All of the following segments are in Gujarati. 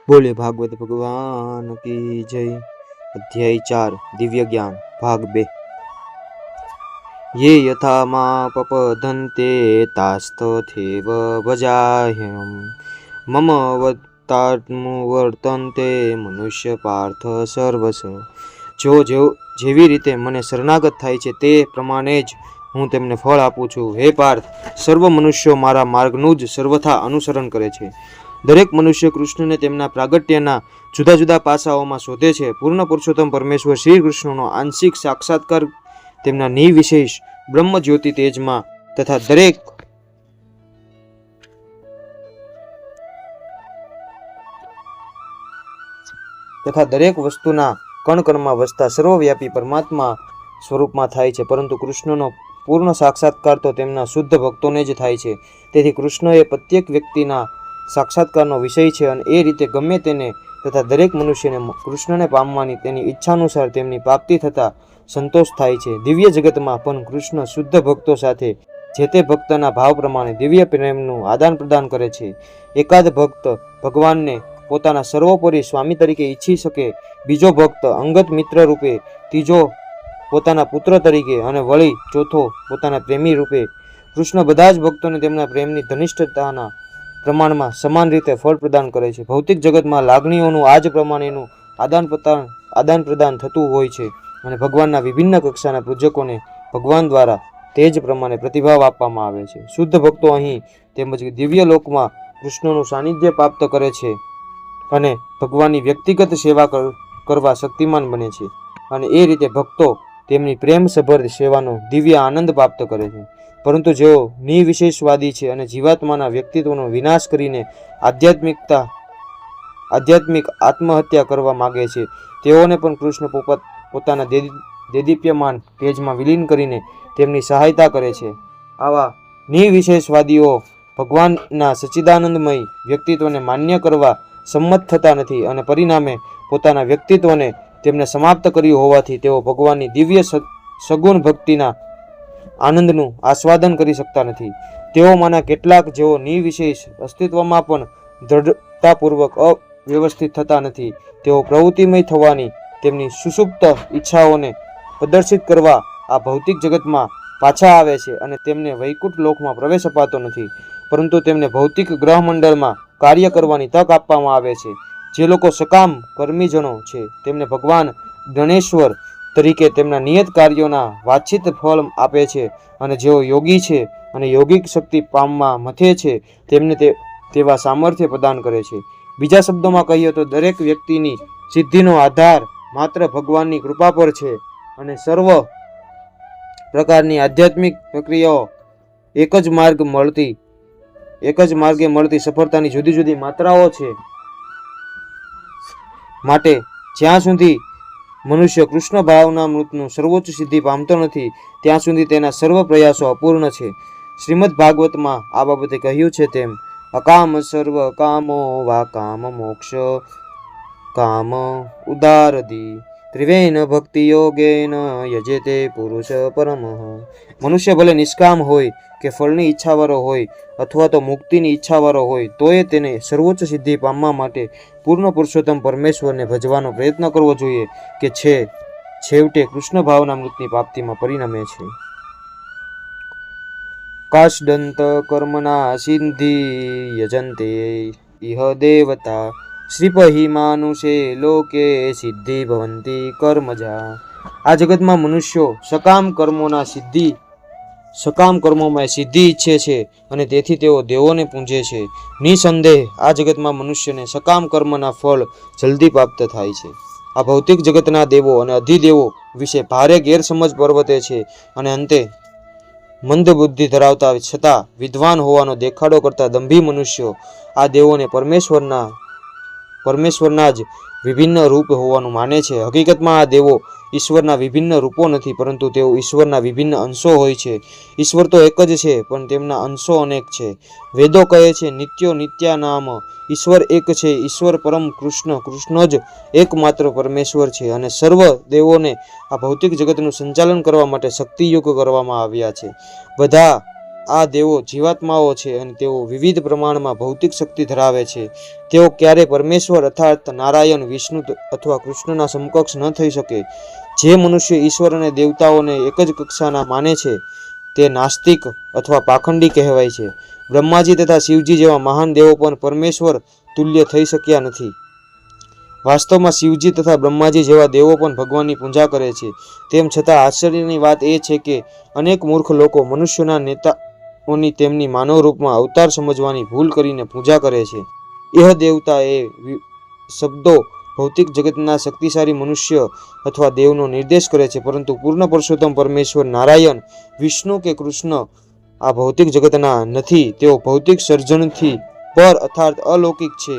बोले भागवत भगवान की जय। अध्याय 4 दिव्य ज्ञान भाग 2। ये यथा मापपदन्ते तास्तथैव भजाह्यहम् मम अवतात्मवर्तन्ते मनुष्य पार्थ सर्वस। जो જેવી રીતે મને શરણાગત થાય છે તે પ્રમાણે જ હું તેમને ફળ આપું છું। હે પાર્થ, સર્વ મનુષ્યો મારા માર્ગનું જ સર્વથા અનુસરણ કરે છે। દરેક મનુષ્ય કૃષ્ણને તેમના પ્રાગટ્યના જુદા જુદા પાસાઓમાં શોધે છે। પૂર્ણ પુરુષોત્તમ પરમેશ્વર શ્રી કૃષ્ણનો આંશિક સાક્ષાત્કાર તેમના નિર્વિશેષ બ્રહ્મ જ્યોતિ તેજમાં તથા દરેક વસ્તુના કણકણમાં વસતા સર્વવ્યાપી પરમાત્મા સ્વરૂપમાં થાય છે। પરંતુ કૃષ્ણનો પૂર્ણ સાક્ષાત્કાર તો તેમના શુદ્ધ ભક્તોને જ થાય છે। તેથી કૃષ્ણ એ પ્રત્યેક વ્યક્તિના સાક્ષાત્કારનો વિષય છે અને એ રીતે ગમે તેને તથા દરેક મનુષ્યને કૃષ્ણને પામવાની તેની ઈચ્છાનુસાર તેમની પ્રાપ્તિ થતા સંતોષ થાય છે। દિવ્ય જગતમાં પણ કૃષ્ણ શુદ્ધ ભક્તો સાથે જે તે ભક્તના ભાવ પ્રમાણે દિવ્ય પ્રેમનું આદાન પ્રદાન કરે છે। એકાદ ભક્ત ભગવાનને પોતાના સર્વોપરી સ્વામી તરીકે ઈચ્છી શકે, બીજો ભક્ત અંગત મિત્ર રૂપે, ત્રીજો પોતાના પુત્ર તરીકે અને વળી ચોથો પોતાના પ્રેમી રૂપે। કૃષ્ણ બધા જ ભક્તોને તેમના પ્રેમની ધનિષ્ઠતાના પ્રમાણમાં સમાન રીતે ફળ પ્રદાન કરે છે। ભૌતિક જગતમાં લાગણીઓનું આ જ પ્રમાણેનું આદાન પ્રદાન થતું હોય છે અને ભગવાનના વિભિન્ન કક્ષાના પૂજકોને ભગવાન દ્વારા તે જ પ્રમાણે પ્રતિભાવ આપવામાં આવે છે। શુદ્ધ ભક્તો અહીં તેમજ દિવ્ય લોકમાં કૃષ્ણનું સાનિધ્ય પ્રાપ્ત કરે છે અને ભગવાનની વ્યક્તિગત સેવા કરવા શક્તિમાન બને છે અને એ રીતે ભક્તો તેમની પ્રેમસભર સેવાનો દિવ્ય આનંદ પ્રાપ્ત કરે છે। પરંતુ જેઓ નિર્વિશેષવાદી છે અને જીવાત્માના વ્યક્તિત્વનો વિનાશ કરીને આધ્યાત્મિક આત્મહત્યા કરવા માગે છે, તેઓને પણ કૃષ્ણ પોતાના દેદીપ્યમાન તેજમાં વિલીન કરીને તેમની સહાયતા કરે છે। આવા નિર્વિશેષવાદીઓ ભગવાનના સચ્ચિદાનંદમય વ્યક્તિત્વને માન્ય કરવા સંમત થતા નથી અને પરિણામે પોતાના વ્યક્તિત્વને તેમને સમાપ્ત કર્યું હોવાથી તેઓ ભગવાનની દિવ્ય સગુણ ભક્તિના આનંદનું આસ્વાદન કરી શકતા નથી। તેઓમાંના કેટલાક જેઓ નિર્વિશેષ અસ્તિત્વમાં પણ દ્રઢતાપૂર્વક અવ્યવસ્થિત થતા નથી, તેઓ પ્રવૃત્તિમય થવાની તેમની સુષુપ્ત ઈચ્છાઓને પ્રદર્શિત કરવા આ ભૌતિક જગતમાં પાછા આવે છે અને તેમને વૈકુંઠ લોકમાં પ્રવેશ અપાતો નથી, પરંતુ તેમને ભૌતિક ગ્રહમંડળમાં કાર્ય કરવાની તક આપવામાં આવે છે। જે લોકો સકામ કર્મીજનો છે તેમને ભગવાન ગણેશ્વર તરીકે તેમના નિયત કાર્યોના વાંછિત ફળ આપે છે અને જેઓ યોગી છે અને યોગિક શક્તિ પામવા મથે છે તેમને તેવા સામર્થ્ય પ્રદાન કરે છે। બીજા શબ્દોમાં કહીએ તો દરેક વ્યક્તિની સિદ્ધિનો આધાર માત્ર ભગવાનની કૃપા પર છે અને સર્વ પ્રકારની આધ્યાત્મિક પ્રક્રિયાઓ એક જ માર્ગે મળતી સફળતાની જુદી જુદી માત્રાઓ છે। માટે જ્યાં સુધી મનુષ્ય કૃષ્ણ ભાવનામૃતનું સર્વોચ્ચ સિદ્ધિ પામતો નથી ત્યાં સુધી તેના સર્વ પ્રયાસો અપૂર્ણ છે। શ્રીમદ ભાગવતમાં આ બાબતે કહ્યું છે તેમ અકામ સર્વ કામો વા કામ મોક્ષ કામ ઉદારદી ત્રિવેન ભક્તિ યોગેન યજેતે પુરુષ પરમઃ। મનુષ્ય ભલે નિષ્કામ હોય કે ફળની ઈચ્છાવાળો હોય અથવા તો મુક્તિની ઈચ્છાવાળો હોય તોય તેને સર્વોચ્ચ સિદ્ધિ પામવા માટે પૂર્ણ પુરુષોત્તમ પરમેશ્વરને ભજવાનો પ્રયત્ન કરવો જોઈએ કે છેવટે કૃષ્ણ ભાવનામૃતની પ્રાપ્તિમાં પરિણમે છે। કાષ્ડંત કર્મના સિદ્ધિ યજંતે ઇહ દેવતા શ્રીપહિ માનુષે લોકે સિદ્ધિ ભવંતી કર્મજા। આ જગતમાં મનુષ્યો સકામ કર્મોમાં સિદ્ધિ ઈચ્છે છે અને તેથી તેઓ દેવોને પૂંજે છે। નિસંદેહ આ જગતમાં મનુષ્યને સકામ કર્મના ફળ જલ્દી પ્રાપ્ત થાય છે। આ ભૌતિક જગતના દેવો અને અધિદેવો વિશે ભારે ગેરસમજ પર્વતે છે અને અંતે મંદ બુદ્ધિ ધરાવતા છતાં વિદ્વાન હોવાનો દેખાડો કરતા દંભી મનુષ્યો આ દેવોને પરમેશ્વરના જ વિભિન્ન રૂપ હોવાનું માને છે। હકીકતમાં આ દેવો ઈશ્વરના વિભિન્ન રૂપો નથી, પરંતુ તેઓ ઈશ્વરના વિભિન્ન અંશો હોય છે। ઈશ્વર તો એક જ છે પણ તેમના અંશો અનેક છે। વેદો કહે છે નિત્યો નિત્યા નામ, ઈશ્વર એક છે, ઈશ્વર પરમ કૃષ્ણ જ એકમાત્ર પરમેશ્વર છે અને સર્વ દેવોને આ ભૌતિક જગતનું સંચાલન કરવા માટે શક્તિયુક્ત કરવામાં આવ્યા છે। બધા આ દેવો જીવાત્માઓ છે અને તેઓ વિવિધ પ્રમાણમાં ભૌતિક શક્તિ ધરાવે છે. તેઓ ક્યારેય પરમેશ્વર અર્થાત નારાયણ, વિષ્ણુ અથવા કૃષ્ણના સમકક્ષ ન થઈ શકે. જે મનુષ્ય ઈશ્વર અને દેવતાઓને એક જ કક્ષાના માને છે તે નાસ્તિક અથવા પાખંડી કહેવાય છે. બ્રહ્માજી તથા શિવજી જેવા મહાન દેવો પણ પરમેશ્વર તુલ્ય થઈ શક્યા નથી. વાસ્તવમાં શિવજી તથા બ્રહ્માજી જેવા દેવો પણ ભગવાનની પૂજા કરે છે. તેમ છતાં આશ્ચર્યની વાત એ છે કે અનેક મૂર્ખ લોકો મનુષ્યના નેતાઓની તેમની માનવ રૂપમાં અવતાર સમજવાની ભૂલ કરીને પૂજા કરે છે. એહ દેવતા એ શબ્દો ભૌતિક જગતના શક્તિશાળી મનુષ્ય અથવા દેવનો નિર્દેશ કરે છે, પરંતુ પૂર્ણ પુરુષોત્તમ પરમેશ્વર નારાયણ, વિષ્ણુ કે કૃષ્ણ આ ભૌતિક જગતના નથી. તેઓ ભૌતિક સર્જનથી પર અર્થાત અલૌકિક છે.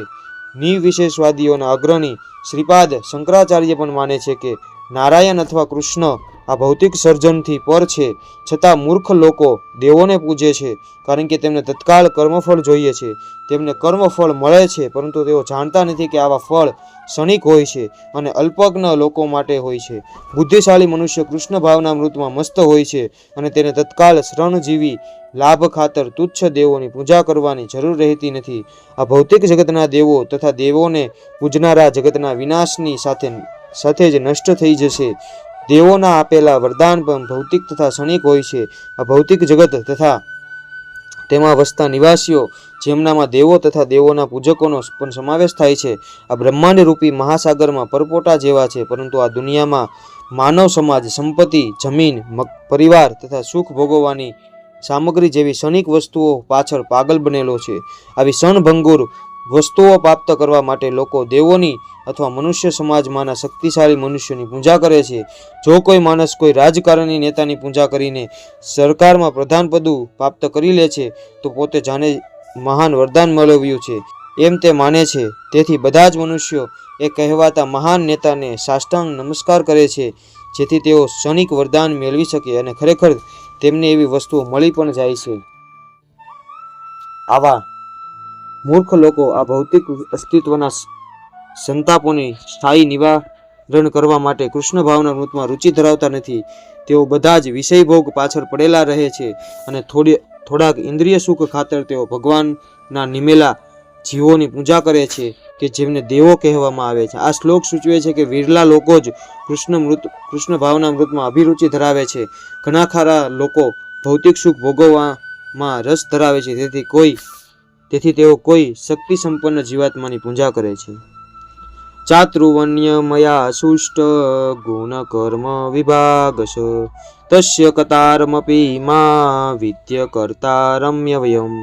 નિર્વિશેષવાદીઓના અગ્રણી શ્રીપાદ શંકરાચાર્ય પણ માને છે કે નારાયણ અથવા કૃષ્ણ આ ભૌતિક સર્જનથી પર છે. છતાં મૂર્ખ લોકો દેવોને પૂજે છે કારણ કે તેમને તત્કાળ કર્મફળ જોઈએ છે. તેમને કર્મફળ મળે છે, પરંતુ તેઓ જાણતા નથી કે આવા ફળ ક્ષણિક હોય છે અને અલ્પજ્ઞ લોકો માટે હોય છે. બુદ્ધિશાળી મનુષ્ય કૃષ્ણ ભાવના મૃતમાં મસ્ત હોય છે અને તેને તત્કાળ શ્રણજીવી લાભ ખાતર તુચ્છ દેવોની પૂજા કરવાની જરૂર રહેતી નથી. આ ભૌતિક જગતના દેવો તથા દેવોને પૂજનારા જગતના વિનાશની સાથે જ નષ્ટ થઈ જશે. દેવોના આપેલા વરદાન પણ ભૌતિક તથા ક્ષણિક હોય છે. આ ભૌતિક જગત તથા તેમાં વસતા નિવાસીઓ, જેમનામાં દેવો તથા દેવોના પૂજકોનો પણ સમાવેશ થાય છે, આ બ્રહ્માંડ રૂપી મહાસાગરમાં પરપોટા જેવા છે. પરંતુ આ દુનિયામાં માનવ સમાજ સંપત્તિ, જમીન, પરિવાર તથા સુખ ભોગવવાની સામગ્રી જેવી ક્ષણિક વસ્તુઓ પાછળ પાગલ બનેલો છે. આવી ક્ષણભંગુર વસ્તુઓ પ્રાપ્ત કરવા માટે લોકો દેવોની અથવા મનુષ્ય સમાજમાંના શક્તિશાળી મનુષ્યની પૂજા કરે છે. જો કોઈ માણસ કોઈ રાજકારણી નેતાની પૂજા કરીને સરકારમાં પ્રધાન પદું પ્રાપ્ત કરી લે છે તો પોતે જાણે મહાન વરદાન મેળવ્યું છે એમ તે માને છે. તેથી બધા જ મનુષ્યો એ કહેવાતા મહાન નેતાને સાષ્ટાંગ નમસ્કાર કરે છે જેથી તેઓ ક્ષણિક વરદાન મેળવી શકે, અને ખરેખર તેમને એવી વસ્તુઓ મળી પણ જાય છે. આવા મૂર્ખ લોકો આ ભૌતિક અસ્તિત્વના સંતાપોની સ્થાયી નિવારણ કરવા માટે કૃષ્ણ ભાવના મૃતમાં રુચિ ધરાવતા નથી. તેઓ બધા જ વિષયભોગ પાછળ પડેલા રહે છે અને થોડાક ઇન્દ્રિય સુખ ખાતર તેઓ ભગવાનના નિમેલા જીવોની પૂજા કરે છે કે જેમને દેવો કહેવામાં આવે છે. આ શ્લોક સૂચવે છે કે વિરલા લોકો જ કૃષ્ણ ભાવના મૃતમાં અભિરુચિ ધરાવે છે. ઘણા ખરા લોકો ભૌતિક સુખ ભોગવવામાં રસ ધરાવે છે, તેથી તેઓ કોઈ શક્તિ સંપન્ન જીવાત્માની પૂજા કરે છે. ચાતુર્વર્ણ્ય મયા સુષ્ટ ગુણ કર્મ વિભાગશ તસ્ય કતારમપી મા વિદ્ય કર્તારમ્યવયમ.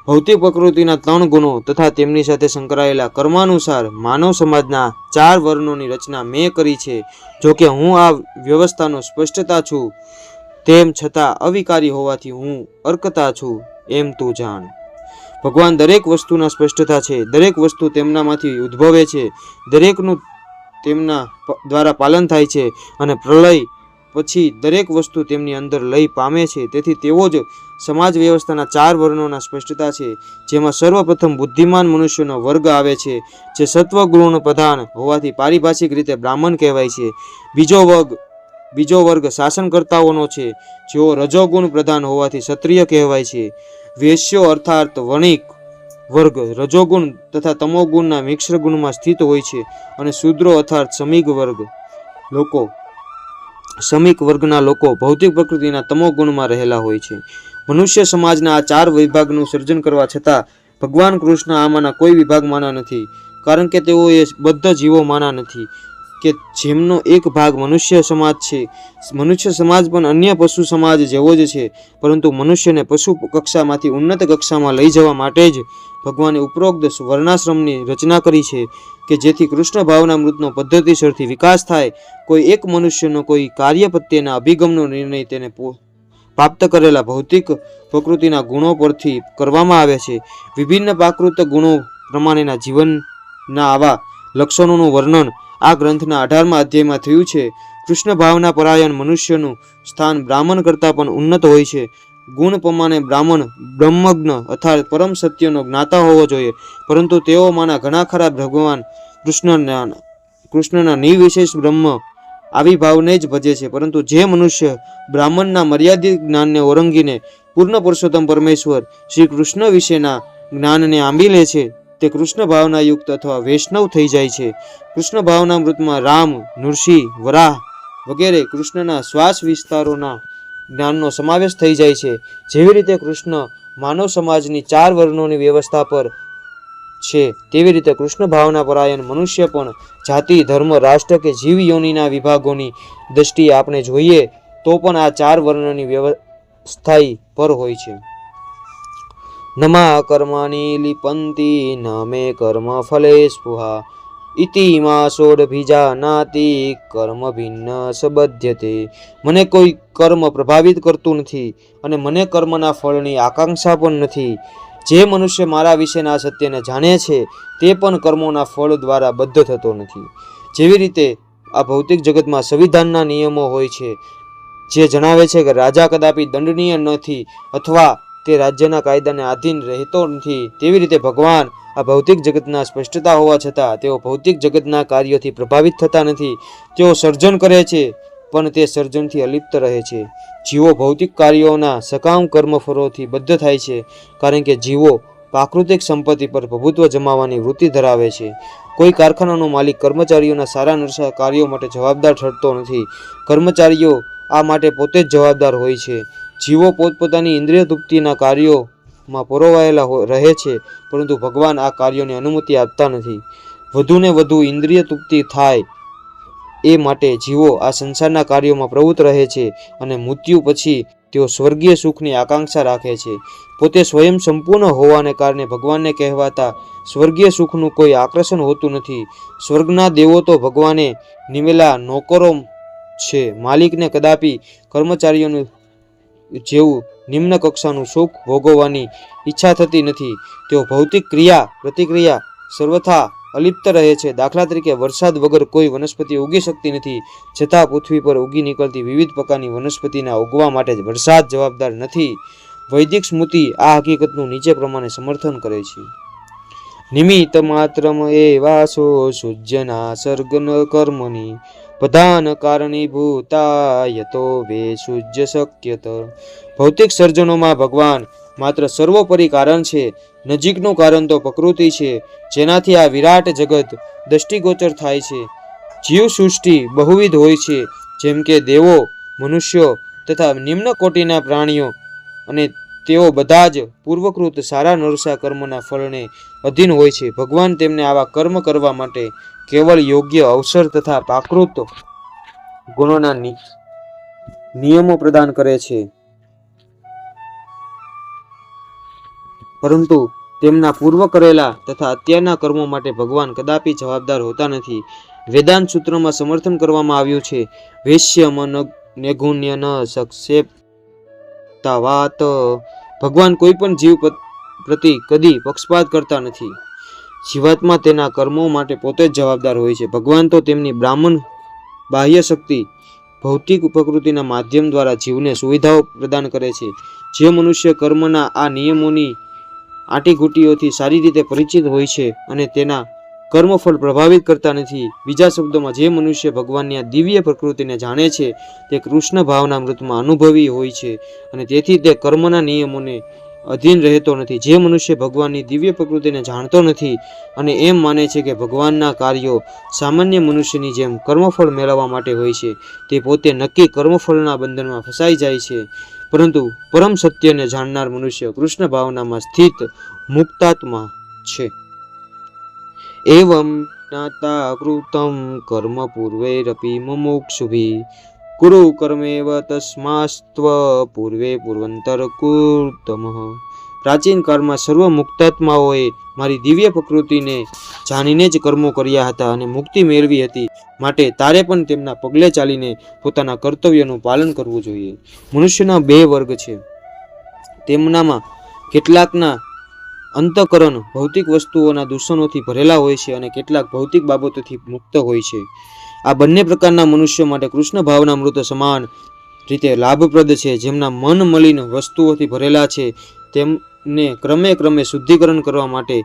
ભૌતિક પ્રકૃતિના 3 ગુણો તથા તેમની સાથે સંકળાયેલા કર્માનુસાર માનવ સમાજના 4 વર્ણોની રચના મેં કરી છે. જો કે હું આ વ્યવસ્થાનો સ્પષ્ટતા છું, તેમ છતાં અવિકારી હોવાથી હું અર્કતા છું એમ તું જાણ. ભગવાન દરેક વસ્તુના સ્પષ્ટતા છે. દરેક વસ્તુ તેમનામાંથી ઉદ્ભવે છે. દરેકનું તેમના દ્વારા પાલન થાય છે અને પ્રલય પછી દરેક વસ્તુ તેમની અંદર લય પામે છે. તેથી તેઓ જ સમાજ વ્યવસ્થાના 4 વર્ણોના સ્પષ્ટતા છે, જેમાં સર્વપ્રથમ બુદ્ધિમાન મનુષ્યનો વર્ગ આવે છે, જે સત્વગુણ પ્રધાન હોવાથી પારિભાષિક રીતે બ્રાહ્મણ કહેવાય છે. બીજો વર્ગ શાસનકર્તાઓનો છે, જેઓ રજોગુણ પ્રધાન હોવાથી ક્ષત્રિય કહેવાય છે. વેશ્યો અર્થાત વણિક વર્ગ રજોગુણ તથા તમોગુણના મિશ્ર ગુણમાં સ્થિત હોય છે, અને શૂદ્રો અર્થાત શ્રમિક વર્ગના લોકો ભૌતિક પ્રકૃતિના તમોગુણમાં રહેલા હોય છે. મનુષ્ય સમાજના આ 4 વિભાગનું સર્જન કરવા છતાં ભગવાન કૃષ્ણ આમાંના કોઈ વિભાગમાંના નથી, કારણ કે તેઓ એ બદ્ધ જીવોમાંના નથી કે જેમનો એક ભાગ મનુષ્ય સમાજ છે. મનુષ્ય સમાજ પણ અન્ય પશુ સમાજ જેવો જ છે, પરંતુ મનુષ્યને પશુ કક્ષામાંથી ઉન્નત કક્ષામાં લઈ જવા માટે જ ભગવાને ઉપરોક્ત વર્ણાશ્રમની રચના કરી છે કે જેથી કૃષ્ણ ભાવના મૃતનો પદ્ધતિસરથી વિકાસ થાય. કોઈ એક મનુષ્યનો કોઈ કાર્ય પ્રત્યેના અભિગમનો નિર્ણય તેને પ્રાપ્ત કરેલા ભૌતિક પ્રકૃતિના ગુણો પરથી કરવામાં આવે છે. વિભિન્ન પ્રાકૃત ગુણો પ્રમાણેના જીવનના આવા લક્ષણોનું વર્ણન આ ગ્રંથના 18મા અધ્યાયમાં થયું છે. કૃષ્ણ ભાવના પરાયણ મનુષ્યનું સ્થાન બ્રાહ્મણ કરતાં પણ ઉન્નત હોય છે. ગુણ પ્રમાણે બ્રાહ્મણ બ્રહ્મજ્ઞ અર્થાત પરમ સત્યનો જ્ઞાતા હોવો જોઈએ, પરંતુ તેઓમાંના ઘણા ખરા ભગવાન કૃષ્ણના નિર્વિશેષ બ્રહ્મ આવી ભાવને જ ભજે છે. પરંતુ જે મનુષ્ય બ્રાહ્મણના મર્યાદિત જ્ઞાનને ઓળંગીને પૂર્ણ પુરુષોત્તમ પરમેશ્વર શ્રી કૃષ્ણ વિશેના જ્ઞાનને આંબી લે છે તે કૃષ્ણ ભાવના યુક્ત અથવા વૈષ્ણવ થઈ જાય છે. કૃષ્ણ ભાવના મૃતમાં રામ, નૃસિંહ, વરાહ વગેરે કૃષ્ણના શ્વાસ વિસ્તારોના જ્ઞાનનો સમાવેશ થઈ જાય છે. જેવી રીતે કૃષ્ણ માનવ સમાજની 4 વર્ણોની વ્યવસ્થા પર છે, તેવી રીતે કૃષ્ણ ભાવના પરાયણ મનુષ્ય પણ જાતિ, ધર્મ, રાષ્ટ્ર કે જીવ યોનિના વિભાગોની દ્રષ્ટિએ આપણે જોઈએ તો પણ આ 4 વર્ણોની વ્યવસ્થા પર હોય છે. નમા કર્માની લિપંતી ન મે કર્મ ફલે સ્પૃહા ઇતિ મા ષોડભીજાનાતિ કર્મ ભિન્ન સબધ્યતે. મને કોઈ કર્મ પ્રભાવિત કરતું નથી અને મને કર્મના ફળની આકાંક્ષા પણ નથી. જે મનુષ્ય મારા વિશેના સત્યને જાણે છે તે પણ કર્મોના ફળ દ્વારા બદ્ધ થતો નથી. જેવી રીતે આ ભૌતિક જગતમાં સંવિધાનના નિયમો હોય છે જે જણાવે છે કે રાજા કદાપી દંડનીય નથી અથવા તે રાજ્યના કાયદાને આધીન રહેતો નથી, તેવી રીતે ભગવાન આ ભૌતિક જગતના સ્પષ્ટતા હોવા છતાં તેઓ ભૌતિક જગતના કાર્યોથી પ્રભાવિત થતા નથી. તેઓ સર્જન કરે છે પણ તે સર્જનથી અલિપ્ત રહે છે. જીવો ભૌતિક કાર્યોના સકામ કર્મફળોથી બદ્ધ થાય છે કારણ કે જીવો પ્રાકૃતિક સંપત્તિ પર પ્રભુત્વ જમાવવાની વૃત્તિ ધરાવે છે. કોઈ કારખાનાનો માલિક કર્મચારીઓના સારા નરસા કાર્યો માટે જવાબદાર ઠરતો નથી. કર્મચારીઓ આ માટે પોતે જ જવાબદાર હોય છે. જીવો પોતપોતાની ઇન્દ્રિય તૃપ્તિના કાર્યોમાં પરોવાયેલા રહે છે, પરંતુ ભગવાન આ કાર્યોની અનુમતિ આપતા નથી. વધુને વધુ ઇન્દ્રિય તૃપ્તિ થાય એ માટે જીવો આ સંસારના કાર્યોમાં પ્રવૃત્ત રહે છે અને મૃત્યુ પછી તેઓ સ્વર્ગીય સુખની આકાંક્ષા રાખે છે. પોતે સ્વયં સંપૂર્ણ હોવાને કારણે ભગવાનને કહેવાતા સ્વર્ગીય સુખનું કોઈ આકર્ષણ હોતું નથી. સ્વર્ગના દેવો તો ભગવાને નિમેલા નોકરો છે. માલિકને કદાપી કર્મચારીઓનું જેવું નિમ્ન કક્ષાનું સુખ ભોગવવાની ઈચ્છા થતી નથી. તેઓ ભૌતિક ક્રિયા પ્રતિક્રિયા સર્વથા અલિપ્ત રહે છે. દાખલા તરીકે વરસાદ વગર કોઈ વનસ્પતિ ઉગી શકતી નથી, છતાં પૃથ્વી પર ઉગી નીકળતી વિવિધ પ્રકારની વનસ્પતિના ઉગવા માટે વરસાદ જવાબદાર નથી. વૈદિક સ્મૃતિ આ હકીકતનું નીચે પ્રમાણે સમર્થન કરે છે. નિમિત્ત માત્રમ એવાસો સૂજ્યના સર્ગન કર્મની પ્રધાન કારણીભૂતા યતો વે સૂજ્ય શક્યત. ભૌતિક સર્જનોમાં ભગવાન માત્ર સર્વોપરી કારણ છે. નજીકનું કારણ તો પ્રકૃતિ છે, જેનાથી આ વિરાટ જગત દ્રષ્ટિગોચર થાય છે. જીવ સૃષ્ટિ બહુવિધ હોય છે, જેમ કે દેવો, મનુષ્યો તથા નિમ્ન કોટીના પ્રાણીઓ, અને તેઓ બધા જ પૂર્વકૃત સારા નરસા કર્મના ફળને અધીન હોય છે. ભગવાન તેમને આવા કર્મ કરવા માટે કેવળ યોગ્ય અવસર તથા પ્રાકૃત ગુણોના નિયમો પ્રદાન કરે છે, પરંતુ તેમના પૂર્વ કરેલા તથા અત્યારના કર્મો માટે ભગવાન કદાપી જવાબદાર હોતા નથી. વેદાંત સૂત્રમાં સમર્થન કરવામાં આવ્યું છે, વૈશ્યમ નેગુણ્ય ન સક્ષેપતાવાત. ભગવાન કોઈ પણ જીવ પ્રતિ કદી પક્ષપાત કરતા નથી. જીવાત્મા તેના કર્મો માટે પોતે જ જવાબદાર હોય છે. ભગવાન તો તેમની બ્રાહ્મણ બાહ્ય શક્તિ ભૌતિક પ્રકૃતિના માધ્યમ દ્વારા જીવને સુવિધાઓ પ્રદાન કરે છે. જે મનુષ્ય કર્મના આ નિયમોની આંટીઘૂંટીઓથી સારી રીતે પરિચિત હોય છે અને તેના કર્મફળ પ્રભાવિત કરતા નથી. બીજા શબ્દોમાં, જે મનુષ્ય ભગવાનની આ દિવ્ય પ્રકૃતિને જાણે છે તે કૃષ્ણ ભાવના મૃતમાં અનુભવી હોય છે અને તેથી તે કર્મના નિયમોને અધીન રહેતો નથી. જે મનુષ્ય ભગવાનની દિવ્ય પ્રકૃતિને જાણતો નથી અને એમ માને છે કે ભગવાનના કાર્યો સામાન્ય મનુષ્યની જેમ કર્મફળ મેળવવા માટે હોય છે, તે પોતે નક્કી કર્મફળના બંધનમાં ફસાઈ જાય છે. પરંતુ પરમ સત્યને જાણનાર મનુષ્ય કૃષ્ણ ભાવનામાં સ્થિત મુક્તાત્મા છે. એવં જ્ઞાતા કૃતમ કર્મ પૂર્વૈરપી મુમુક્ષુભિ કુરુ કર્મેવ તસ્માસ્ત્વ પૂર્વે પૂર્વંતર કૃતમઃ. પ્રાચીન કાળમાં સર્વ મુક્તાત્માઓએ મારી દિવ્ય પ્રકૃતિને જાણીને જ કર્મો કર્યા હતા અને મુક્તિ મેળવી હતી. માટે તારે પણ તેમના પગલે ચાલીને પોતાના કર્તવ્યનું પાલન કરવું જોઈએ. મનુષ્યના 2 વર્ગ છે. તેમનામાં કેટલાકના અંતઃકરણ ભૌતિક વસ્તુઓના દૂષણોથી ભરેલા હોય છે અને કેટલાક ભૌતિક બાબતોથી મુક્ત હોય છે. આ બંને પ્રકારના મનુષ્યો માટે કૃષ્ણ ભાવના મૃત સમાન રીતે લાભપ્રદ છે. જેમના મન મલિન વસ્તુઓથી ભરેલા છે તેમને ક્રમે ક્રમે શુદ્ધિકરણ કરવા માટે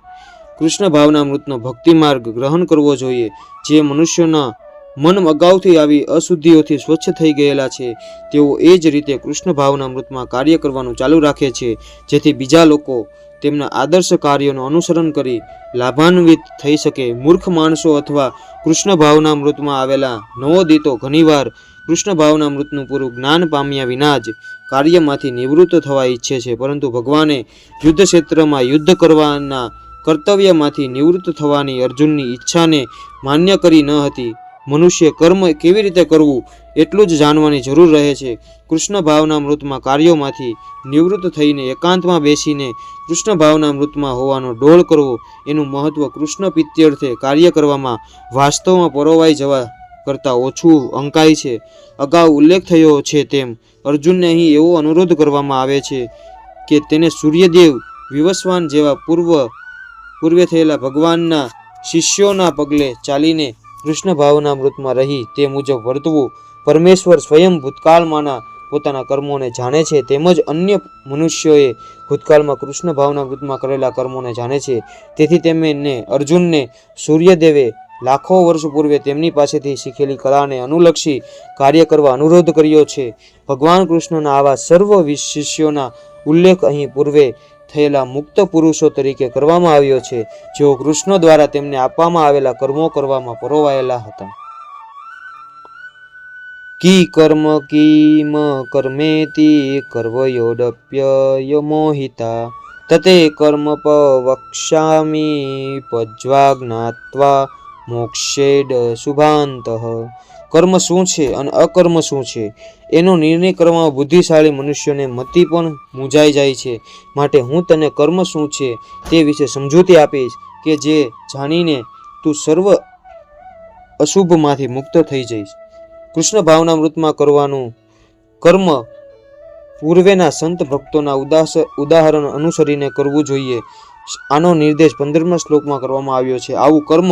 કૃષ્ણ ભાવના મૃતનો ભક્તિ માર્ગ ગ્રહણ કરવો જોઈએ. જે મનુષ્યોના મન અગાઉથી આવી અશુદ્ધિઓથી સ્વચ્છ થઈ ગયેલા છે, તેઓ એ જ રીતે કૃષ્ણ ભાવના મૃતમાં કાર્ય કરવાનું ચાલુ રાખે છે, જેથી બીજા લોકો તેમના આદર્શ કાર્યોનું અનુસરણ કરી લાભાન્વિત થઈ શકે. મૂર્ખ માણસો અથવા કૃષ્ણ ભાવના મૃતમાં આવેલા નવોદિતો ઘણીવાર કૃષ્ણ ભાવના મૃતનું પૂરું જ્ઞાન પામ્યા વિના જ કાર્યમાંથી નિવૃત્ત થવા ઈચ્છે છે, પરંતુ ભગવાને યુદ્ધ ક્ષેત્રમાં યુદ્ધ કરવાના કર્તવ્યમાંથી નિવૃત્ત થવાની અર્જુનની ઈચ્છાને માન્ય કરી ન હતી. મનુષ્ય કર્મ કેવી રીતે કરવું એટલું જ જાણવાની જરૂર રહે છે. કૃષ્ણ ભાવના મૃતમાં કાર્યોમાંથી નિવૃત્ત થઈને એકાંતમાં બેસીને કૃષ્ણ ભાવના મૃતમાં હોવાનો ડોળ કરવો, એનું મહત્વ કૃષ્ણ પ્રીત્યર્થે કાર્ય કરવામાં વાસ્તવમાં પરોવાઈ જવા કરતાં ઓછું અંકાય છે. અગાઉ ઉલ્લેખ થયો છે તેમ અર્જુનને અહીં એવો અનુરોધ કરવામાં આવે છે કે તેને સૂર્યદેવ વિવસ્વાન જેવા પૂર્વે થયેલા ભગવાનના શિષ્યોના પગલે ચાલીને કૃષ્ણ ભાવના મૃતમાં રહી તે મુજબ વર્તવું. પરમેશ્વર સ્વયં ભૂતકાળમાંના પોતાના કર્મોને જાણે છે, તેમજ અન્ય મનુષ્યોએ ભૂતકાળમાં કૃષ્ણ ભાવના મૃતમાં કરેલા કર્મોને જાણે છે. તેથી તેમને અર્જુનને સૂર્યદેવે લાખો વર્ષ પૂર્વે તેમની પાસેથી શીખેલી કળાને અનુલક્ષી કાર્ય કરવા અનુરોધ કર્યો છે. ભગવાન કૃષ્ણના આવા સર્વ શિષ્યોના ઉલ્લેખ અહીં પૂર્વે થયેલા મુક્ત પુરુષો તરીકે કરવામાં આવ્યો છે, જેઓ કૃષ્ણ દ્વારા તેમને આપવામાં આવેલા કર્મો કરવામાં પરોવાયેલા હતા. કી કર્મ કિમ કર્મેતિ કર્વયોડપ્ય મોહિતા તતે કર્મ પવક્ષ્યામિ પજ્વા જ્ઞાત્વા મોક્ષેડ શુભાંતઃ. કર્મ શું છે અને અકર્મ શું છે એનો નિર્ણય કરવામાં બુદ્ધિશાળી મનુષ્યોને મતિ પણ મૂંઝાઈ જાય છે. માટે હું તને કર્મ શું છે તે વિશે સમજૂતી આપીશ કે જે જાણીને તું સર્વ અશુભમાંથી મુક્ત થઈ જઈશ. કૃષ્ણ ભાવના મૃતમાં કરવાનું કર્મ પૂર્વેના સંત ભક્તોના ઉદાહરણ અનુસરીને કરવું જોઈએ. આનો નિર્દેશ 15મા શ્લોકમાં કરવામાં આવ્યો છે. આવું કર્મ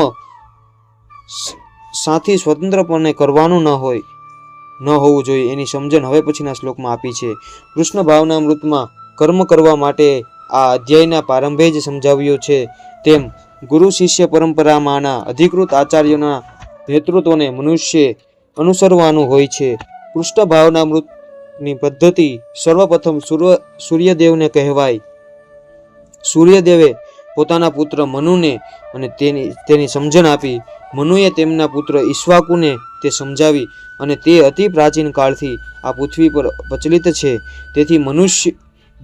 સાથી સ્વતંત્રપણે કરવાનું ન હોવું જોઈએ એની સમજણ હવે પછીના શ્લોકમાં આપી છે. કૃષ્ણ ભાવના મૃતમાં કર્મ કરવા માટે આ અધ્યાયના પ્રારંભે જ સમજાવ્યું છે તેમ ગુરુ શિષ્ય પરંપરામાંના અધિકૃત આચાર્યોના નેતૃત્વને મનુષ્ય અનુસરવાનું હોય છે. કૃષ્ણ ભાવના મૃતની પદ્ધતિ સર્વપ્રથમ સૂર્યદેવને કહેવાય. સૂર્યદેવે પોતાના પુત્ર મનુને અને તેની સમજણ આપી. મનુએ તેમના પુત્ર ઈક્ષ્વાકુને તે સમજાવી અને તે અતિ પ્રાચીન કાળથી આ પૃથ્વી પર પ્રચલિત છે. તેથી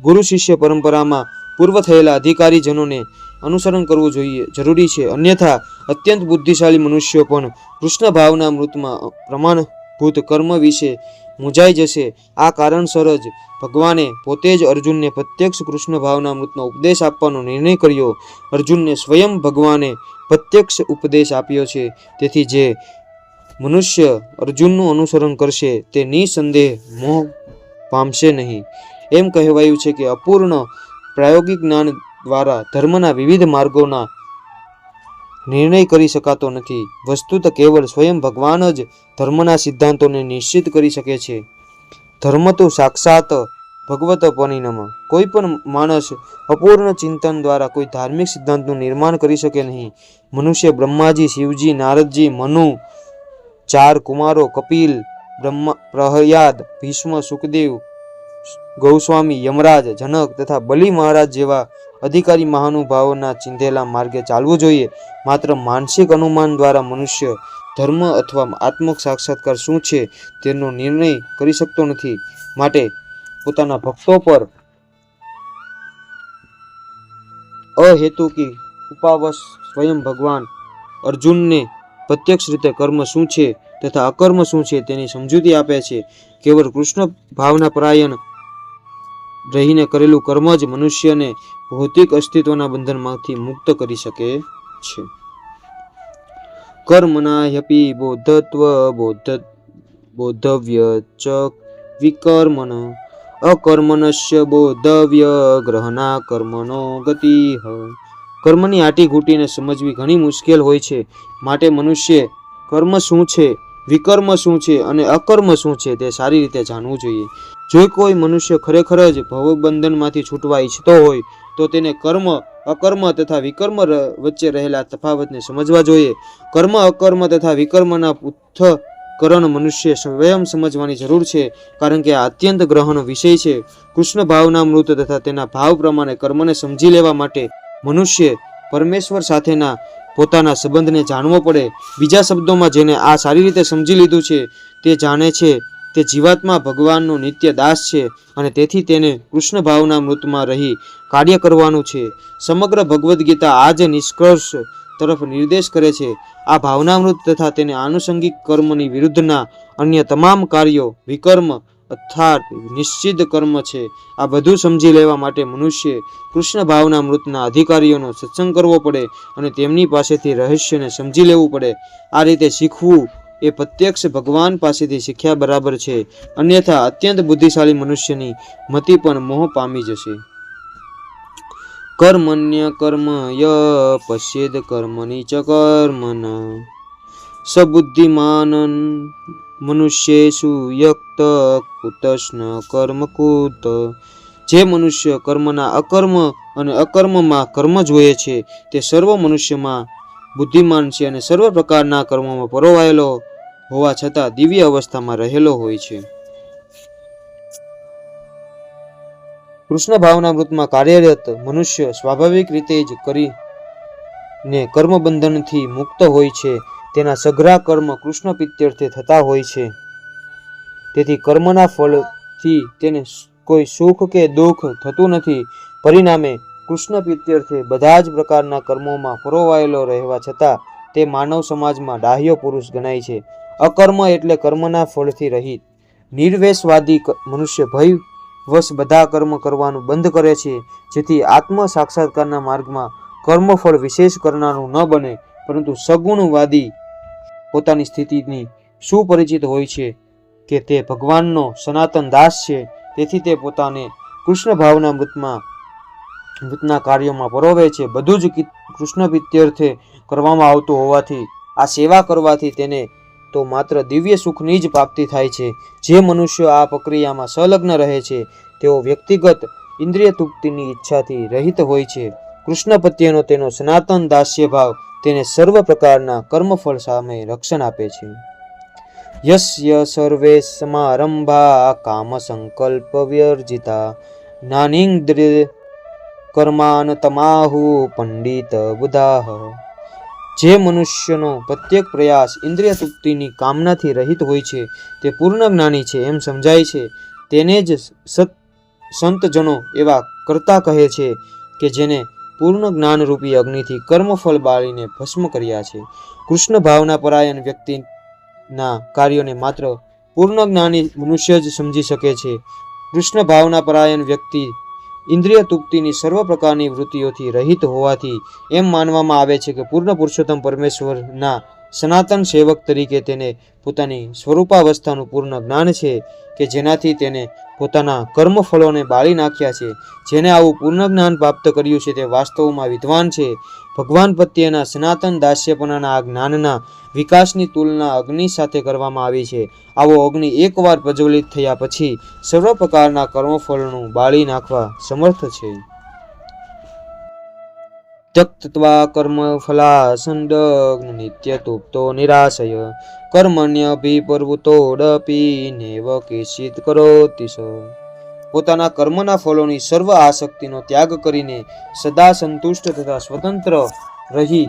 ગુરુ શિષ્ય પરંપરામાં પૂર્વ થયેલા અધિકારીજનોને અનુસરણ કરવું જરૂરી છે. અન્યથા અત્યંત બુદ્ધિશાળી મનુષ્યો પણ કૃષ્ણ ભાવના મૃતમાં પ્રમાણભૂત કર્મ વિશે મૂંઝાઈ જશે. આ કારણસર જ ભગવાને પોતે જ અર્જુનને પ્રત્યક્ષ કૃષ્ણ ભાવના મૃતનો ઉપદેશ આપવાનો નિર્ણય કર્યો. અર્જુનને સ્વયં ભગવાને પ્રત્યક્ષ ઉપદેશ આપ્યો છે. તેથી જે મનુષ્ય અર્જુનનું અનુસરણ કરશે તે નિસંદેહ મોહ પામશે નહીં. એમ કહેવાયું છે કે અપૂર્ણ પ્રાયોગિક જ્ઞાન દ્વારા ધર્મના વિવિધ માર્ગોના નિર્ણય કરી શકાતો નથી. વસ્તુત કેવળ સ્વયં ભગવાન જ ધર્મના સિદ્ધાંતોને નિશ્ચિત કરી શકે છે. ધર્મ તો સાક્ષાત ભગવત પરિણમ. કોઈ પણ માણસ અપૂર્ણ ચિંતન દ્વારા કોઈ ધાર્મિક સિદ્ધાંતનું નિર્માણ કરી શકે નહીં. મનુષ્ય બ્રહ્માજી, શિવજી, નારદજી, મનુ, 4 કુમારો, કપિલ, પ્રહયાદ, ભીષ્મ, સુખદેવ, ગૌસ્વામી, યમરાજ, જનક તથા બલિ મહારાજ જેવા અધિકારી મહાનુભાવોના ચિંધેલા માર્ગે ચાલવું જોઈએ. માત્ર માનસિક અનુમાન દ્વારા મનુષ્ય ધર્મ અથવા આત્મ સાક્ષાત્કાર શું છે તેનો નિર્ણય કરી શકતો નથી. માટે પોતાના ભક્તો પર અહેતુકી ઉપાવશ સ્વયં ભગવાન અર્જુનને પ્રત્યક્ષ રીતે કર્મ શું છે તથા અકર્મ શું છે તેની સમજૂતી આપે છે. કેવળ કૃષ્ણ ભાવના પરાયણ રહીને કરેલું કર્મ જ મનુષ્યને ભૌતિક અસ્તિત્વના બંધનમાંથી મુક્ત કરી શકે છે. કર્મના હ્યપી બોધવ્ય ચ વિકર્મન અકર્મણસ્ય બોધવ્ય ગ્રહના કર્મનો ગતિ. કર્મની આટી ઘૂંટીને સમજવી ઘણી મુશ્કેલ હોય છે. માટે મનુષ્ય કર્મ શું છે, વિકર્મ શું છે અને અકર્મ શું છે તે સારી રીતે જાણવું જોઈએ. જો કોઈ મનુષ્ય ખરેખર જ ભવબંધનમાંથી છૂટવા ઈચ્છતો હોય તો તેને કર્મ અકર્મ તથા વિકર્મ વચ્ચે રહેલા તફાવતને સમજવા જોઈએ. કર્મ અકર્મ તથા વિકર્મના પૃથ્થકરણ મનુષ્ય સ્વયં સમજવાની જરૂર છે, કારણ કે આ અત્યંત ગ્રહનો વિષય છે. કૃષ્ણ ભાવના મૃત તથા તેના ભાવ પ્રમાણે કર્મને સમજી લેવા માટે મનુષ્ય પરમેશ્વર સાથેના પોતાના સંબંધને જાણવો પડે. બીજા શબ્દોમાં, જેને આ સારી રીતે સમજી લીધું છે તે જાણે છે તે જીવાત્મા ભગવાનનો નિત્ય દાસ છે, અને તેથી તેને કૃષ્ણ ભાવના મૃતમાં રહી કાર્ય કરવાનું છે. સમગ્ર ભગવદ્ ગીતા આ જ નિષ્કર્ષ તરફ નિર્દેશ કરે છે. આ ભાવનામૃત તથા તેને આનુષંગિક કર્મની વિરુદ્ધના અન્ય તમામ કાર્યો વિકર્મ અર્થાત નિશ્ચિત કર્મ છે. આ બધું સમજી લેવા માટે મનુષ્ય કૃષ્ણ ભાવના મૃતના અધિકારીઓનો સત્સંગ કરવો પડે અને તેમની પાસેથી રહસ્યને સમજી લેવું પડે. આ રીતે શીખવું એ પ્રત્યક્ષ ભગવાન પાસેથી શીખ્યા બરાબર છે. અન્યથા અત્યંત બુદ્ધિશાળી મનુષ્યની મતિ પણ મોહ પામી જશે. કર્મન્ય કર્મ ય પશ્યેદ કર્મની ચ કર્મન સબુદ્ધિમાન મનુષ્યેષુ યુક્ત કુતશ્ન કર્મ કુત. જે મનુષ્ય કર્મના અકર્મ અને અકર્મમાં કર્મ જોઈએ છે તે સર્વ મનુષ્યમાં બુદ્ધિમાન છે અને સર્વ પ્રકારના કર્મોમાં પરોવાયેલો હોવા છતાં દિવ્ય અવસ્થામાં રહેલો હોય છે. કૃષ્ણ ભાવના મૃતમાં કાર્યરત મનુષ્ય સ્વાભાવિક રીતે જ કરીને કર્મબંધનથી મુક્ત હોય છે. તેના સઘળા કર્મ કૃષ્ણ પ્રીત્યર્થે થતા હોય છે. તેથી કર્મના ફળથી તેને કોઈ સુખ કે દુઃખ થતું નથી. પરિણામે કૃષ્ણ પ્રીત્યર્થે બધા જ પ્રકારના કર્મોમાં પરોવાયેલો રહેવા છતાં તે માનવ સમાજમાં ડાહ્ય પુરુષ ગણાય છે. અકર્મ એટલે કર્મના ફળથી રહિત. નિર્વેશવાદી મનુષ્ય ભયવશ બધા કર્મ કરવાનું બંધ કરે છે, જેથી આત્મ સાક્ષાત્કારના માર્ગમાં કર્મફળ વિશેષ કરનારું ન બને. પરંતુ સગુણવાદી પોતાની સ્થિતિની સુપરિચિત હોય છે કે તે ભગવાનનો સનાતન દાસ છે, તેથી તે પોતાને કૃષ્ણ ભાવના મૃતના કાર્યોમાં પરોવે છે. બધું જ કૃષ્ણ પ્રીત્યર્થે કરવામાં આવતું હોવાથી આ સેવા કરવાથી તેને તો માત્ર દિવ્ય સુખની જ પ્રાપ્તિ થાય છે. જે મનુષ્યો આ પ્રક્રિયામાં સંલગ્ન રહે છે તેઓ વ્યક્તિગત ઇન્દ્રિય તૃપ્તિની ઈચ્છાથી રહિત હોય છે. કૃષ્ણ પ્રત્યેનો તેનો સનાતન દાસ્ય ભાવ તેને સર્વ પ્રકારના કર્મફળ સામે રક્ષણ આપે છે. યસ્ય સર્વે સમારંભા કામ સંકલ્પ વ્યર્જિતા જ્ઞાનીન્દ્રિય કર્માન તમાહુ પંડિત બુધાહ. જે મનુષ્યનો પ્રત્યેક પ્રયાસ ઇન્દ્રિય તૃપ્તિની કામનાથી રહિત હોય છે તે પૂર્ણ જ્ઞાની છે એમ સમજાય છે. તેને જ સંતજનો એવા કર્તા કહે છે કે જેને પૂર્ણ જ્ઞાનરૂપી અગ્નિથી કર્મફળ બાળીને ભસ્મ કર્યા છે. કૃષ્ણ ભાવના પરાયણ વ્યક્તિના કાર્યોને માત્ર પૂર્ણ જ્ઞાની મનુષ્ય જ સમજી શકે છે. કૃષ્ણ ભાવના પરાયણ વ્યક્તિ ઇન્દ્રિય તૃપ્તિની સર્વ પ્રકારની વૃત્તિઓથી રહિત હોવાથી એમ માનવામાં આવે છે કે પૂર્ણ પુરુષોત્તમ પરમેશ્વરના સનાતન સેવક તરીકે તેને પોતાની સ્વરૂપાવસ્થાનું પૂર્ણ જ્ઞાન છે કે જેનાથી તેને પોતાના કર્મફળોને બાળી નાખ્યા છે. જેને આવું પૂર્ણ જ્ઞાન પ્રાપ્ત કર્યું છે તે વાસ્તવમાં વિદ્વાન છે. ભગવાન પ્રત્યેના સનાતન દાસ્યપણાના આ જ્ઞાનના વિકાસની તુલના અગ્નિ સાથે કરવામાં આવી છે. આવો અગ્નિ એકવાર પ્રજ્વલિત થયા પછી સર્વ પ્રકારના કર્મફળનું બાળી નાખવા સમર્થ છે. ત્યક્ત્વા કર્મફલાસંદગ્ન નિત્ય તુપ્તો નિરાશય કર્મણ્યભિપ્રવૃત્તોડપી નેવ કેચિત કરોતિ સ. પોતાના કર્મના ફળોની સર્વ આસક્તિનો ત્યાગ કરીને સદા સંતુષ્ટ તથા સ્વતંત્ર રહી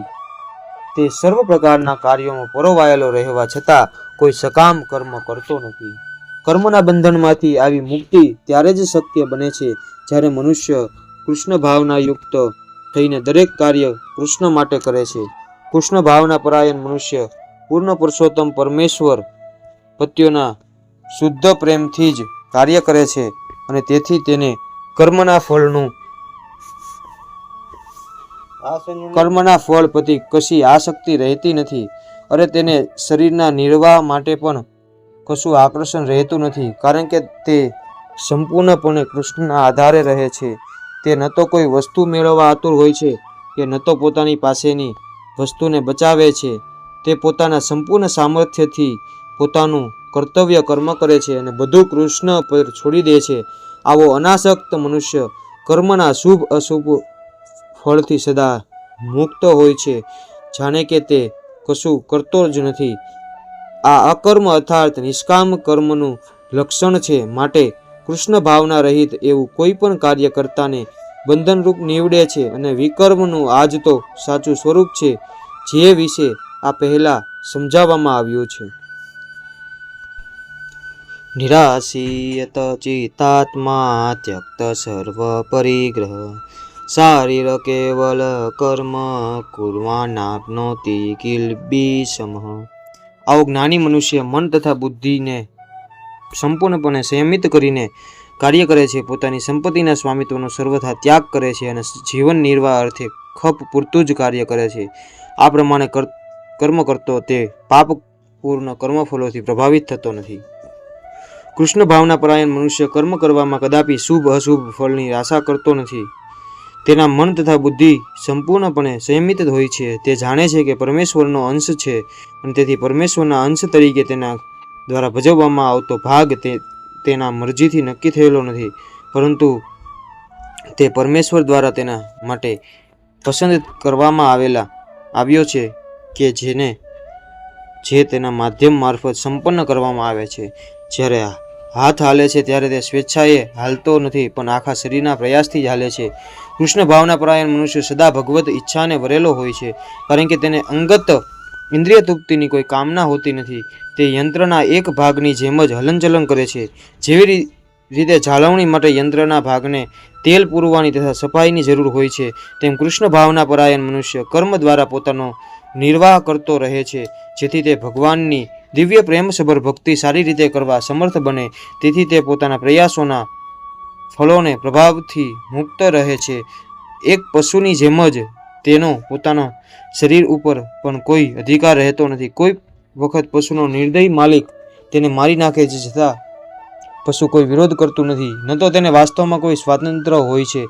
તે સર્વ પ્રકારના કાર્યોમાં પરોવાયેલો રહેવા છતાં કોઈ સકામ કર્મ કરતો નથી. કર્મના બંધનમાંથી આવી મુક્તિ ત્યારે જ શક્ય બને છે જ્યારે મનુષ્ય કૃષ્ણ ભાવના યુક્ત થઈને દરેક કાર્ય કૃષ્ણ માટે કરે છે. કૃષ્ણ ભાવના પરાયણ મનુષ્ય પૂર્ણ પુરુષોત્તમ પરમેશ્વર પ્રત્યેના શુદ્ધ પ્રેમથી જ કાર્ય કરે છે અને તેથી તેને કર્મના ફળ પ્રતિ કશી આસક્તિ રહેતી નથી. અરે તેને શરીરના નિર્વાહ માટે પણ કશું આકર્ષણ રહેતું નથી, કારણ કે તે સંપૂર્ણપણે કૃષ્ણના આધારે રહે છે. તે ન તો કોઈ વસ્તુ મેળવવા આતુર હોય છે કે ન તો પોતાની પાસેની વસ્તુને બચાવે છે. તે પોતાના સંપૂર્ણ સામર્થ્યથી પોતાનું કર્તવ્ય કર્મ કરે છે અને બધું કૃષ્ણ પર છોડી દે છે. આવો અનાસક્ત મનુષ્ય કર્મના શુભ અશુભ ફળથી સદા મુક્ત હોય છે, જાણે કે તે કશું કરતો જ નથી. આ અકર્મ અર્થાત નિષ્કામ કર્મનું લક્ષણ છે. માટે કૃષ્ણ ભાવના રહિત એવું કોઈ પણ કાર્ય કરતાને બંધનરૂપ નીવડે છે અને વિકર્મનું આજ તો સાચું સ્વરૂપ છે, જે વિશે આ પહેલા સમજાવવામાં આવ્યું છે. નિરાશીયત ચિત્તાત્મા ત્યક્ત સર્વ પરિગ્રહ શારીર કેવલ કર્મ કુર્વાનાપ્નોતિ કિલ્બિષમઃ. આવો જ્ઞાની મનુષ્ય મન તથા બુદ્ધિને સંપૂર્ણપણે સંયમિત કરીને કાર્ય કરે છે, પોતાની સંપત્તિના સ્વામિત્વનો સર્વથા ત્યાગ કરે છે અને જીવન નિર્વાહ અર્થે ખપ પૂરતું જ કાર્ય કરે છે. આ પ્રમાણે કર્મ કરતો તે પાપપૂર્ણ કર્મફળોથી પ્રભાવિત થતો નથી. કૃષ્ણ ભાવના પરાયણ મનુષ્ય કર્મ કરવામાં કદાપી શુભ અશુભ ફળની આશા કરતો નથી. તેના મન તથા બુદ્ધિ સંપૂર્ણપણે સંયમિત હોય છે. તે જાણે છે કે પરમેશ્વરનો અંશ છે અને તેથી પરમેશ્વરના અંશ તરીકે તેના દ્વારા ભજવવામાં આવતો ભાગ તેના મરજીથી નક્કી થયેલો નથી, પરંતુ તે પરમેશ્વર દ્વારા તેના માટે પસંદ કરવામાં આવ્યો છે કે જે તેના માધ્યમ મારફત સંપન્ન કરવામાં આવે છે. જ્યારે હાથ હાલે છે ત્યારે તે સ્વેચ્છાએ હાલતો નથી, પણ આખા શરીરના પ્રયાસથી જ હાલે છે. કૃષ્ણ ભાવના પરાયણ મનુષ્ય સદા ભગવત ઈચ્છાને ભરેલો હોય છે, કારણ કે તેને અંગત ઇન્દ્રિય તૃપ્તિની કોઈ કામના હોતી નથી. તે યંત્રના એક ભાગની જેમ જ હલનચલન કરે છે. જેવી રીતે જાળવણી માટે યંત્રના ભાગને તેલ પૂરવાની તથા સફાઈની જરૂર હોય છે, તેમ કૃષ્ણ ભાવના પરાયણ મનુષ્ય કર્મ દ્વારા પોતાનો નિર્વાહ કરતો રહે છે, જેથી તે ભગવાનની દિવ્ય પ્રેમસભર ભક્તિ સારી રીતે કરવા સમર્થ બને. તેથી તે પોતાના પ્રયાસોના ફળોને પ્રભાવથી મુક્ત રહે છે. એક પશુની જેમ જ તેનો પોતાના શરીર ઉપર પણ કોઈ અધિકાર રહેતો નથી. કોઈ વખત પશુનો નિર્દયી માલિક તેને મારી નાખે છે, છતાં પશુ કોઈ વિરોધ કરતું નથી, ન તો તેને વાસ્તવમાં કોઈ સ્વાતંત્ર્ય હોય છે.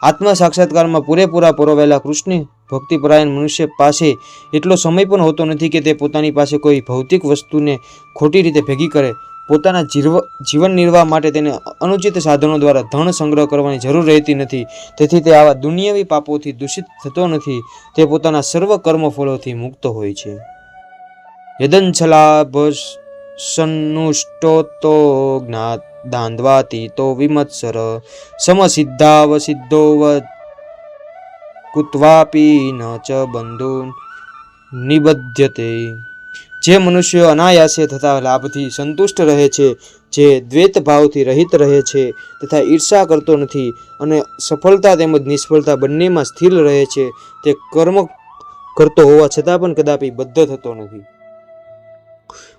આત્મ સાક્ષાત્કારમાં પૂરેપૂરા પરોવાયેલા કૃષ્ણ ભક્તિપરાયણ મનુષ્ય પાસે એટલો સમય પણ હોતો નથી કે તે પોતાની પાસે કોઈ ભૌતિક વસ્તુને ખોટી રીતે ભેગી કરે. પોતાના જીવન નિર્વાહ માટે તેને અનુચિત સાધનો દ્વારા ધન સંગ્રહ કરવાની જરૂર રહેતી નથી. તેથી તે આવા દુનિયાવી પાપોથી દૂષિત થતો નથી. તે પોતાના સર્વ કર્મફળોથી મુક્ત હોય છે. યદંછલાભસન્નુષ્ટોતો જ્ઞાદાન્વાતીતો વિમત્સર સમસિદ્ધાવસિદ્ધોવ કુત્વાપી ન ચ બંધુ નિબધ્યતે. જે મનુષ્યો અનાયાસે થતા લાભથી સંતુષ્ટ રહે છે, જે દ્વૈત ભાવથી રહિત રહે છે તથા ઈર્ષા કરતો નથી અને સફળતા તેમજ નિષ્ફળતા બંનેમાં સ્થિર રહે છે, તે કર્મ કરતો હોવા છતાં પણ કદાપી બદ્ધ થતો નથી.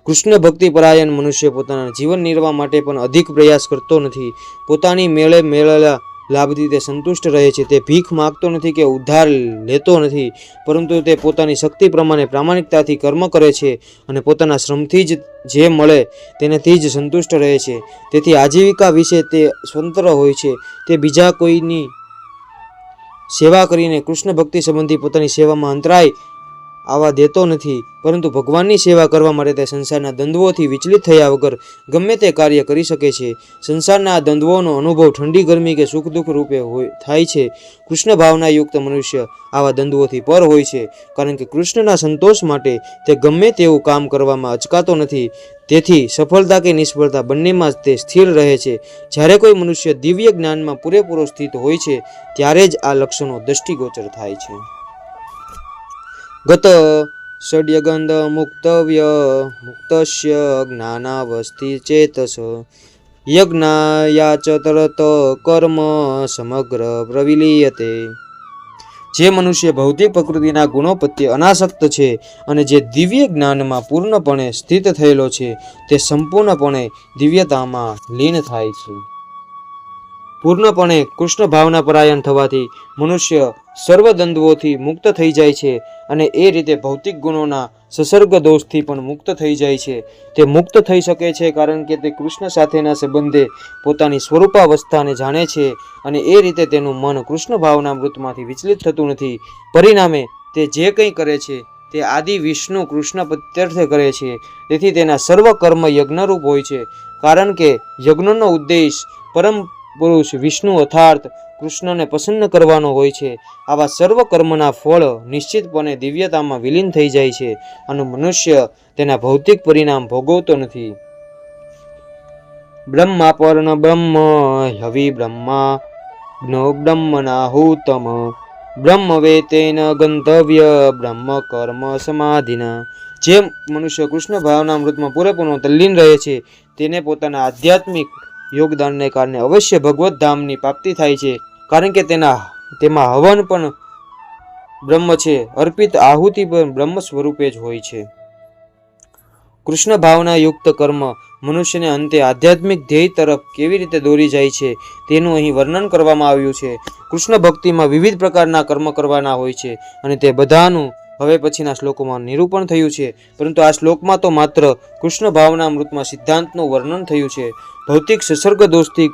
કૃષ્ણ ભક્તિ પરાયણ મનુષ્ય પોતાના જીવન નિર્વાહ માટે પણ અધિક પ્રયાસ કરતો નથી. પોતાની મેળે મેળેલા લાભથી તે સંતુષ્ટ રહે છે. તે ભીખ માગતો નથી કે ઉધાર લેતો નથી, પરંતુ તે પોતાની શક્તિ પ્રમાણે પ્રામાણિકતાથી કર્મ કરે છે અને પોતાના શ્રમથી જ જે મળે તેનાથી જ સંતુષ્ટ રહે છે. તેથી આજીવિકા વિશે તે સ્વતંત્ર હોય છે. તે બીજા કોઈની સેવા કરીને કૃષ્ણ ભક્તિ સંબંધી પોતાની સેવામાં અંતરાય આવવા દેતો નથી, પરંતુ ભગવાનની સેવા કરવા માટે તે સંસારના દ્વંદ્વોથી વિચલિત થયા વગર ગમે તે કાર્ય કરી શકે છે. સંસારના આ દ્વંદ્વોનો અનુભવ ઠંડી ગરમી કે સુખ દુઃખ રૂપે થાય છે. કૃષ્ણ ભાવનાયુક્ત મનુષ્ય આવા દ્વંદ્વોથી પર હોય છે, કારણ કે કૃષ્ણના સંતોષ માટે તે ગમે તેવું કામ કરવામાં અચકાતો નથી. તેથી સફળતા કે નિષ્ફળતા બંનેમાં તે સ્થિર રહે છે. જ્યારે કોઈ મનુષ્ય દિવ્ય જ્ઞાનમાં પૂરેપૂરો સ્થિત હોય છે, ત્યારે જ આ લક્ષણો દ્રષ્ટિગોચર થાય છે. ગત ષડ્યગંધ મુક્તવ્ય મુક્તસ્ય જ્ઞાનાવસ્થિ ચેતસ યજ્ઞાયા ચ તરત કર્મ સમગ્ર પ્રવિલીયતે. જે મનુષ્ય ભૌતિક પ્રકૃતિના ગુણો પ્રત્યે અનાસક્ત છે અને જે દિવ્ય જ્ઞાનમાં પૂર્ણપણે સ્થિત થયેલો છે, તે સંપૂર્ણપણે દિવ્યતામાં લીન થાય છે. પૂર્ણપણે કૃષ્ણ ભાવના પરાયણ થવાથી મનુષ્ય સર્વ દ્વંદ્વોથી મુક્ત થઈ જાય છે અને એ રીતે ભૌતિક ગુણોના સંસર્ગ દોષથી પણ મુક્ત થઈ જાય છે. તે મુક્ત થઈ શકે છે કારણ કે તે કૃષ્ણ સાથેના સંબંધે પોતાની સ્વરૂપાવસ્થાને જાણે છે અને એ રીતે તેનું મન કૃષ્ણ ભાવના મૃતમાંથી વિચલિત થતું નથી. પરિણામે તે જે કંઈ કરે છે તે આદિ વિષ્ણુ કૃષ્ણ પ્રત્યર્થે કરે છે. તેથી તેના સર્વ કર્મ યજ્ઞરૂપ હોય છે, કારણ કે યજ્ઞનો ઉદ્દેશ પરમ પુરુષ વિષ્ણુ અર્થાત કૃષ્ણને પ્રસન્ન કરવાનો હોય છે. આવા સર્વ કર્મના ફળ નિશ્ચિતપણે દિવ્યતામાં વિલીન થઈ જાય છે અને મનુષ્ય તેના ભૌતિક પરિણામ ભોગવતો નથી. બ્રહ્માપર્ણ બ્રહ્મ હવિ બ્રહ્મા જ્ઞો બ્રહ્મનાહુતમ બ્રહ્મ વેતેન ગંતવ્ય બ્રહ્મ કર્મ સમાધિના. જે મનુષ્ય કૃષ્ણ ભાવનામૃતમાં પૂરેપૂર્ણ તલ્લીન રહે છે તેને પોતાના આધ્યાત્મિક યોગદાનને કારણે અવશ્ય ભગવત ધામની પ્રાપ્તિ થાય છે, કારણ કે તેમાં હવન પણ બ્રહ્મ છે, અર્પિત આહુતિ પણ બ્રહ્મ સ્વરૂપે જ હોય છે. કૃષ્ણ ભાવના યુક્ત કર્મ મનુષ્યને અંતે આધ્યાત્મિક ધ્યેય તરફ કેવી રીતે દોરી જાય છે તેનું અહીં વર્ણન કરવામાં આવ્યું છે. કૃષ્ણ ભક્તિમાં વિવિધ પ્રકારના કર્મ કરવાના હોય છે અને તે બધાનું હવે પછીના શ્લોકોમાં નિરૂપણ થયું છે, પરંતુ આ શ્લોકમાં તો માત્ર કૃષ્ણ ભાવનામૃતમાં સિદ્ધાંતનું વર્ણન થયું છે. ભૌતિક સંસર્ગ દોષથી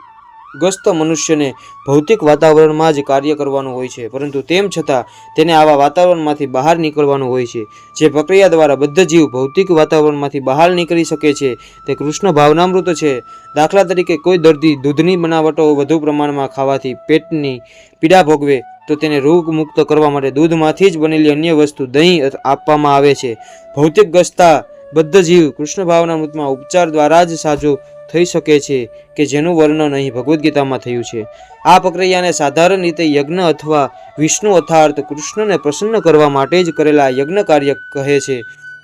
ગ્રસ્ત મનુષ્યને ભૌતિક વાતાવરણમાં જ કાર્ય કરવાનું હોય છે, પરંતુ તેમ છતાં તેને આવા વાતાવરણમાંથી બહાર નીકળવાનું હોય છે. જે પ્રક્રિયા દ્વારા બધા જીવ ભૌતિક વાતાવરણમાંથી બહાર નીકળી શકે છે તે કૃષ્ણ ભાવનામૃત છે. દાખલા તરીકે કોઈ દર્દી દૂધની બનાવટો વધુ પ્રમાણમાં ખાવાથી પેટની પીડા ભોગવે તો તેને રોગ મુક્ત કરવા માટે દૂધમાંથી જ બનેલી અન્ય વસ્તુ દહીં આપવામાં આવે છે. ભૌતિક ગ્રસ્તા બદ્ધ જીવ કૃષ્ણ ભાવનામૃતમાં ઉપચાર દ્વારા જ સાજો થઈ શકે છે કે જેનું વર્ણન અહીં ભગવદ્ ગીતામાં થયું છે. આ પ્રક્રિયાને સાધારણ રીતે યજ્ઞ અથવા વિષ્ણુ અર્થાત કૃષ્ણને પ્રસન્ન કરવા માટે જ કરેલા યજ્ઞ કાર્ય કહે છે.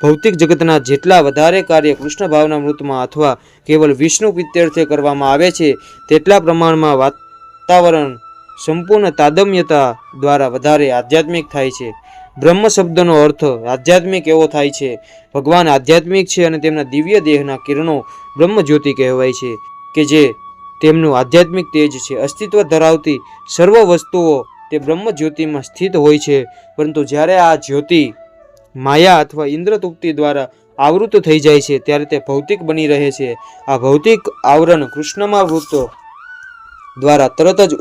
ભૌતિક જગતના જેટલા વધારે કાર્ય કૃષ્ણ ભાવનામૃતમાં અથવા કેવલ વિષ્ણુ પ્રીત્યર્થે કરવામાં આવે છે તેટલા પ્રમાણમાં વાતાવરણ સંપૂર્ણ તાદમ્યતા દ્વારા વધારે આધ્યાત્મિક થાય છે. બ્રહ્મ શબ્દનો અર્થ આધ્યાત્મિક એવો થાય છે. ભગવાન આધ્યાત્મિક છે અને તેમના દિવ્ય દેહના કિરણો બ્રહ્મ જ્યોતિ કહેવાય છે કે જે તેમનું આધ્યાત્મિક તેજ છે. અસ્તિત્વ ધરાવતી સર્વ વસ્તુઓ તે બ્રહ્મ જ્યોતિમાં સ્થિત હોય છે, પરંતુ જ્યારે આ જ્યોતિ માયા અથવા ઇન્દ્રતુપ્તિ દ્વારા આવૃત થઈ જાય છે ત્યારે તે ભૌતિક બની રહે છે. આ ભૌતિક આવરણ કૃષ્ણમાં વૃત્તો દ્વારા તરત જ